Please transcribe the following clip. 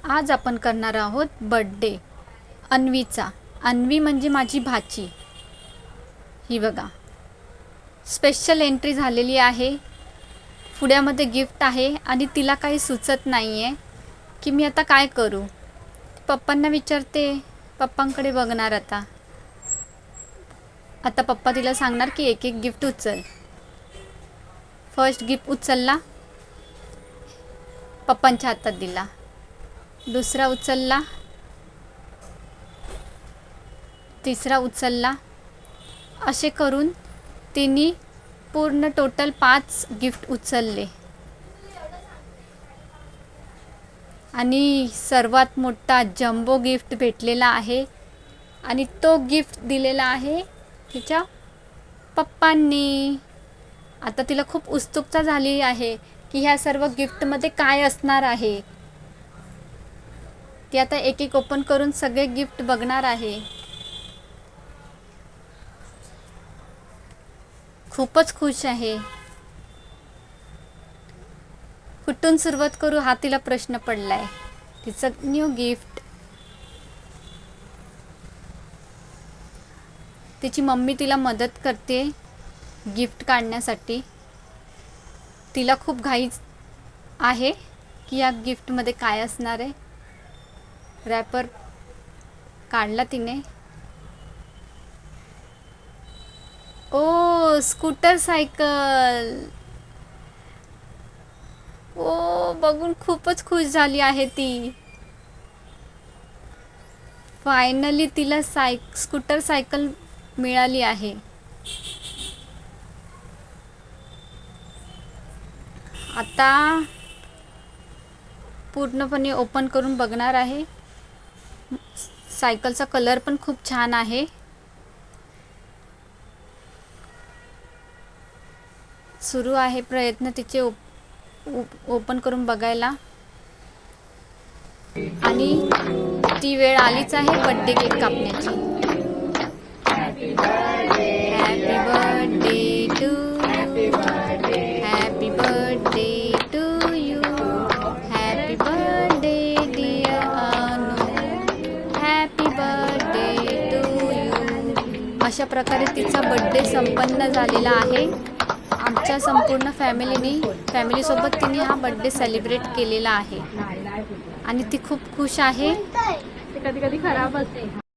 आज आपण करणार आहोत बर्थडे अन्वीचा। अन्वी म्हणजे माझी भाची। ही बघा, स्पेशल एंट्री झालेली आहे। पुड्यामध्ये गिफ्ट आहे आणि तिला काही सुचत नाही आहे की मी आता काय करू। पप्पांना विचारते, पप्पांकडे बघणार आता पप्पा तिला सांगणार की एक एक गिफ्ट उचल। फर्स्ट गिफ्ट उचलला, पप्पांच्या हातात दिला। दुसरा उचलला, तिसरा उचलला। असे करून तिने पूर्ण टोटल 5 गिफ्ट उचलले आणि सर्वात मोठा जम्बो गिफ्ट भेटलेला आहे आणि तो गिफ्ट दिलेला आहे तिच्या पप्पांनी। आता तिला खूप उत्सुकता झाली आहे की ह्या सर्व गिफ्टमध्ये काय असणार आहे। ती आता एक एक ओपन करून सगळे गिफ्ट बघणार आहे। खूपच खुश आहे। कुठून सुरुवात करू हा तिला प्रश्न पडलाय। तिचं न्यू गिफ्ट, तिची मम्मी तिला मदत करते गिफ्ट काढण्यासाठी। तिला खूप घाई आहे की या गिफ्टमध्ये काय असणार आहे। रॅपर काढला तिने। ओ स्कूटर सायकल। ओ बघून खूपच खुश झाली आहे ती। फायनली तिला स्कूटर सायकल मिळाली आहे। आता पूर्णपणे ओपन करून बघणार आहे। सायकलचा कलर पण खूप छान आहे। सुरू आहे प्रयत्न तिचे ओपन करून बघायला आणि ती वेळ आलीच आहे बर्थडे केक कापण्याची। Happy birthday to you, happy birthday to you, happy birthday dear Anu, happy birthday to you. अशा प्रकारे तिचा बर्थडे संपन्न झालेला आहे। आमच्या संपूर्ण फॅमिलीसोबत तिने हा बर्थडे सेलिब्रेट केलेला आहे आणि ती खूप खुश आहे। ते कधी कधी खराब असते।